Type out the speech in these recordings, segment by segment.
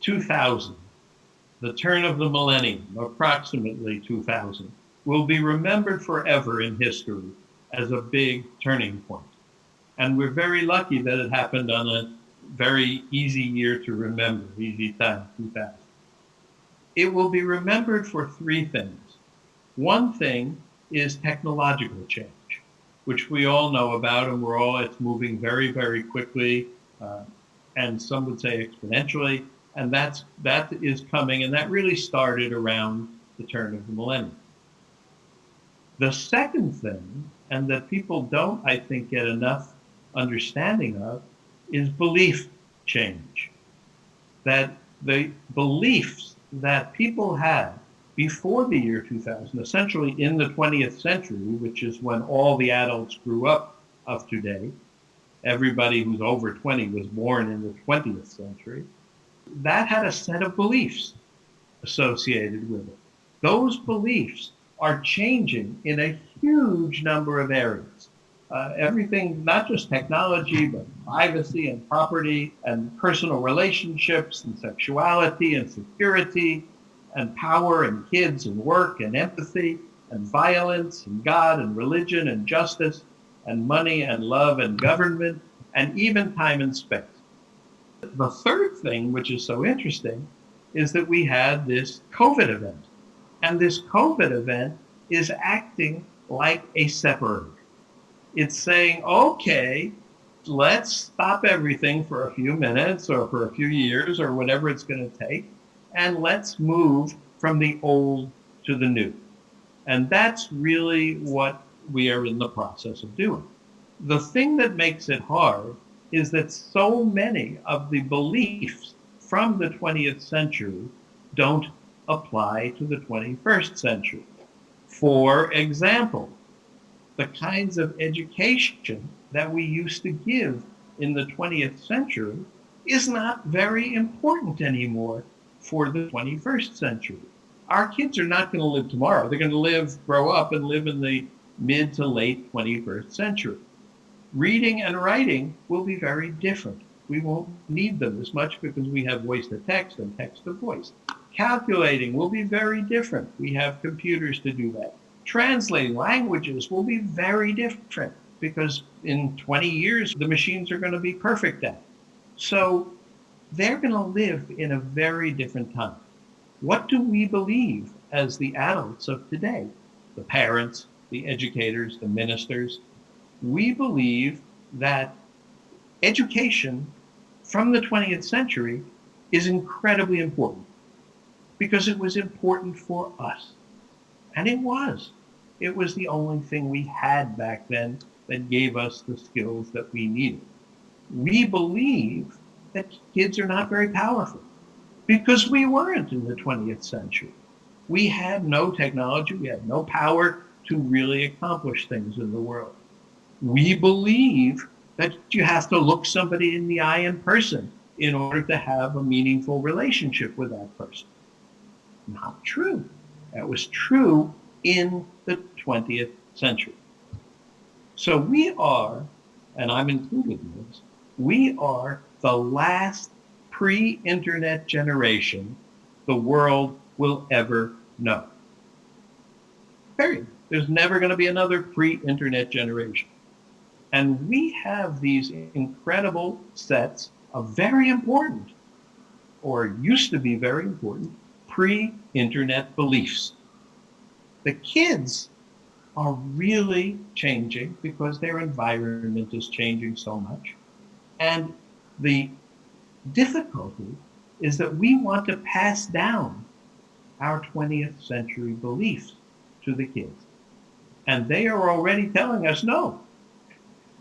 2000, the turn of the millennium, approximately 2000, will be remembered forever in history as a big turning point. And we're very lucky that it happened on a very easy year to remember, easy time, 2000. It will be remembered for three things. One thing is technological change, which we all know about, and it's moving very, very quickly, and some would say exponentially, and that is coming, and that really started around the turn of the millennium. The second thing, and that people don't, I think, get enough understanding of, is belief change. That the beliefs that people had before the year 2000, essentially in the 20th century, which is when all the adults grew up of today, everybody who's over 20 was born in the 20th century, that had a set of beliefs associated with it. Those beliefs are changing in a huge number of areas. Everything, not just technology, but privacy and property and personal relationships and sexuality and security and power and kids and work and empathy and violence and God and religion and justice and money and love and government and even time and space. The third thing, which is so interesting, is that we had this COVID event. And this COVID event is acting like a separator. It's saying, okay, let's stop everything for a few minutes or for a few years or whatever it's going to take, and let's move from the old to the new. And that's really what we are in the process of doing. The thing that makes it hard is that so many of the beliefs from the 20th century don't apply to the 21st century. For example, the kinds of education that we used to give in the 20th century is not very important anymore for the 21st century. Our kids are not going to live tomorrow. They're going to grow up and live in the mid to late 21st century. Reading and writing will be very different. We won't need them as much because we have voice to text and text to voice. Calculating will be very different. We have computers to do that. Translating languages will be very different because in 20 years, the machines are going to be perfect at it. So they're going to live in a very different time. What do we believe as the adults of today? The parents, the educators, the ministers. We believe that education from the 20th century is incredibly important because it was important for us. And it was. It was the only thing we had back then that gave us the skills that we needed. We believe that kids are not very powerful because we weren't in the 20th century. We had no technology, we had no power to really accomplish things in the world. We believe that you have to look somebody in the eye in person in order to have a meaningful relationship with that person. Not true. That was true in the 20th century. So we are, and I'm included in this, we are the last pre-internet generation the world will ever know. Period. There's never going to be another pre-internet generation. And we have these incredible sets of very important, or used to be very important, pre-internet beliefs. The kids are really changing because their environment is changing so much. And the difficulty is that we want to pass down our 20th century beliefs to the kids. And they are already telling us no.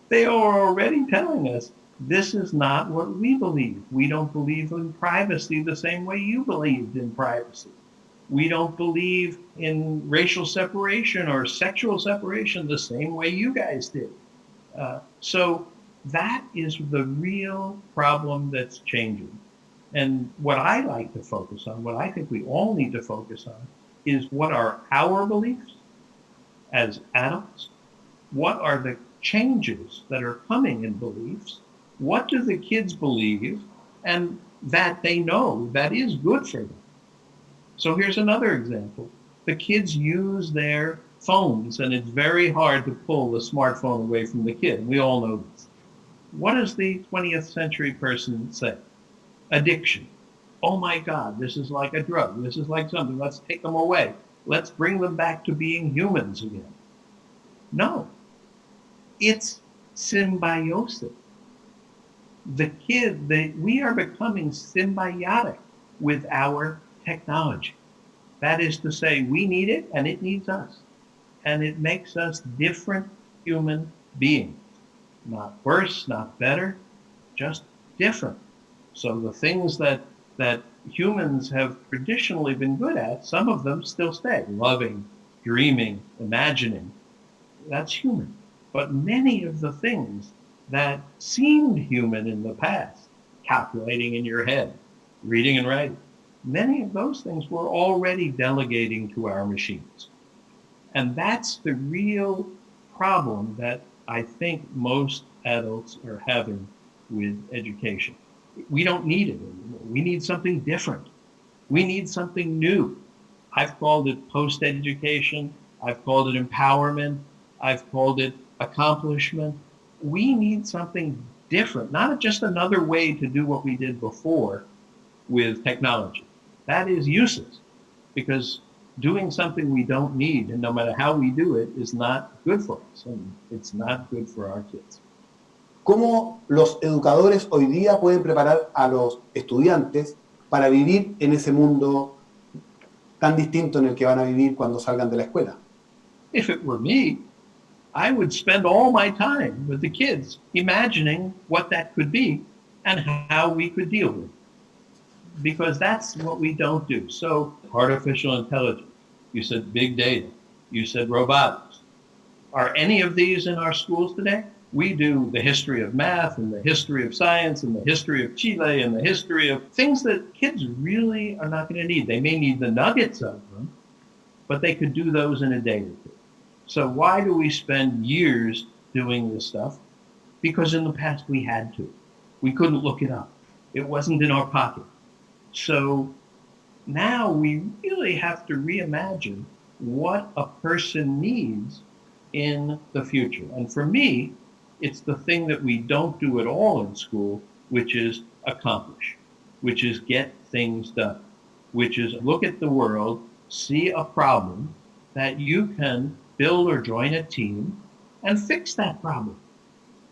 They are already telling us this is not what we believe. We don't believe in privacy the same way you believed in privacy. We don't believe in racial separation or sexual separation the same way you guys did. So that is the real problem that's changing. And what I like to focus on, what I think we all need to focus on, is what are our beliefs as adults? What are the changes that are coming in beliefs? What do the kids believe? And that they know that is good for them. So here's another example. The kids use their phones, and it's very hard to pull the smartphone away from the kid. We all know this. What does the 20th century person say? Addiction. Oh my God, this is like a drug. This is like something. Let's take them away. Let's bring them back to being humans again. No, it's symbiosis. We are becoming symbiotic with our technology. That is to say, we need it and it needs us. And it makes us different human beings. Not worse, not better, just different. So the things that humans have traditionally been good at, some of them still stay. Loving, dreaming, imagining, that's human. But many of the things that seemed human in the past, calculating in your head, reading and writing, many of those things we're already delegating to our machines. And that's the real problem that I think most adults are having with education. We don't need it anymore. We need something different. We need something new. I've called it post-education. I've called it empowerment. I've called it accomplishment. We need something different, not just another way to do what we did before with technology. That is useless because doing something we don't need, and no matter how we do it, is not good for us, and it's not good for our kids. ¿Cómo los educadores hoy día pueden preparar a los estudiantes para vivir en ese mundo tan distinto en el que van a vivir cuando salgan de la escuela? If it were me, I would spend all my time with the kids imagining what that could be and how we could deal with it. Because that's what we don't do. So artificial intelligence, you said big data, you said robotics. Are any of these in our schools today? We do the history of math and the history of science and the history of Chile and the history of things that kids really are not going to need. They may need the nuggets of them, but they could do those in a day or two. So why do we spend years doing this stuff? Because in the past we had to. We couldn't look it up. It wasn't in our pocket. So now we really have to reimagine what a person needs in the future. And for me, it's the thing that we don't do at all in school, which is accomplish, which is get things done, which is look at the world, see a problem that you can build or join a team and fix that problem.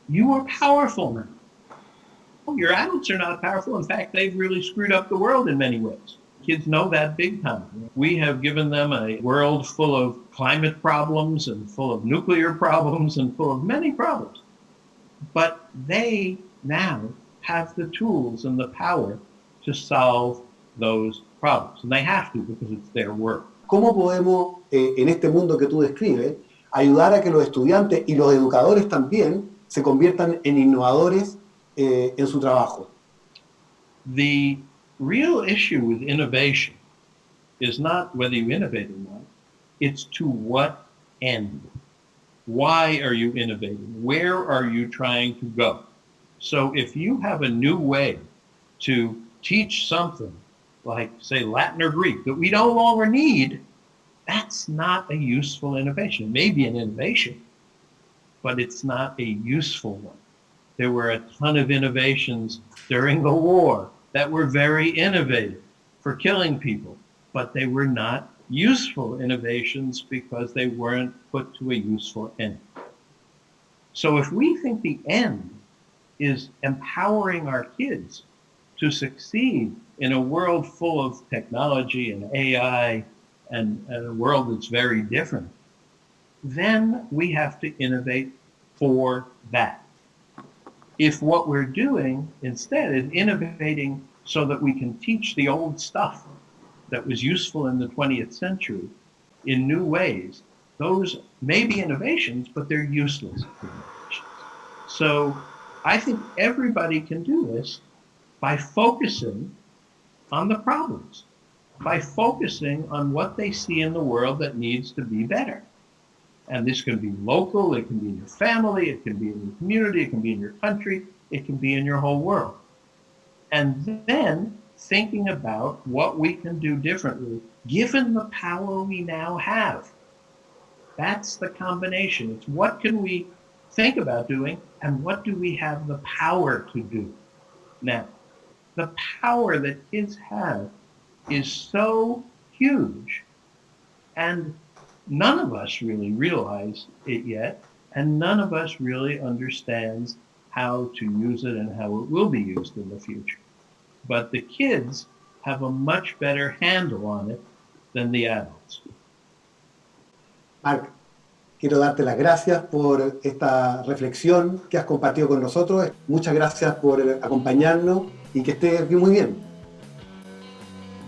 You are powerful now. Your adults are not powerful. In fact, they've really screwed up the world in many ways. Kids know that big time. We have given them a world full of climate problems and full of nuclear problems and full of many problems. But they now have the tools and the power to solve those problems. And they have to because it's their work. ¿Cómo podemos, en este mundo que tú describes, ayudar a que los estudiantes y los educadores también se conviertan en innovadores en su trabajo? The real issue with innovation is not whether you innovate or not. It's to what end. Why are you innovating? Where are you trying to go? So if you have a new way to teach something like, say, Latin or Greek that we no longer need, that's not a useful innovation. It may be an innovation, but it's not a useful one. There were a ton of innovations during the war that were very innovative for killing people, but they were not useful innovations because they weren't put to a useful end. So if we think the end is empowering our kids to succeed in a world full of technology and AI and a world that's very different, then we have to innovate for that. If what we're doing instead is innovating so that we can teach the old stuff that was useful in the 20th century in new ways, those may be innovations, but they're useless innovations. So I think everybody can do this by focusing on the problems, by focusing on what they see in the world that needs to be better. And this can be local, it can be in your family, it can be in your community, it can be in your country, it can be in your whole world. And then thinking about what we can do differently, given the power we now have. That's the combination. It's what can we think about doing and what do we have the power to do now. The power that kids have is so huge, and none of us really realize it yet, and none of us really understands how to use it and how it will be used in the future. But the kids have a much better handle on it than the adults. Mark, quiero darte las gracias por esta reflexión que has compartido con nosotros. Muchas gracias por acompañarnos y que estés muy bien.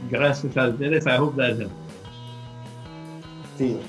Gracias a ustedes. I hope that helped. Sí.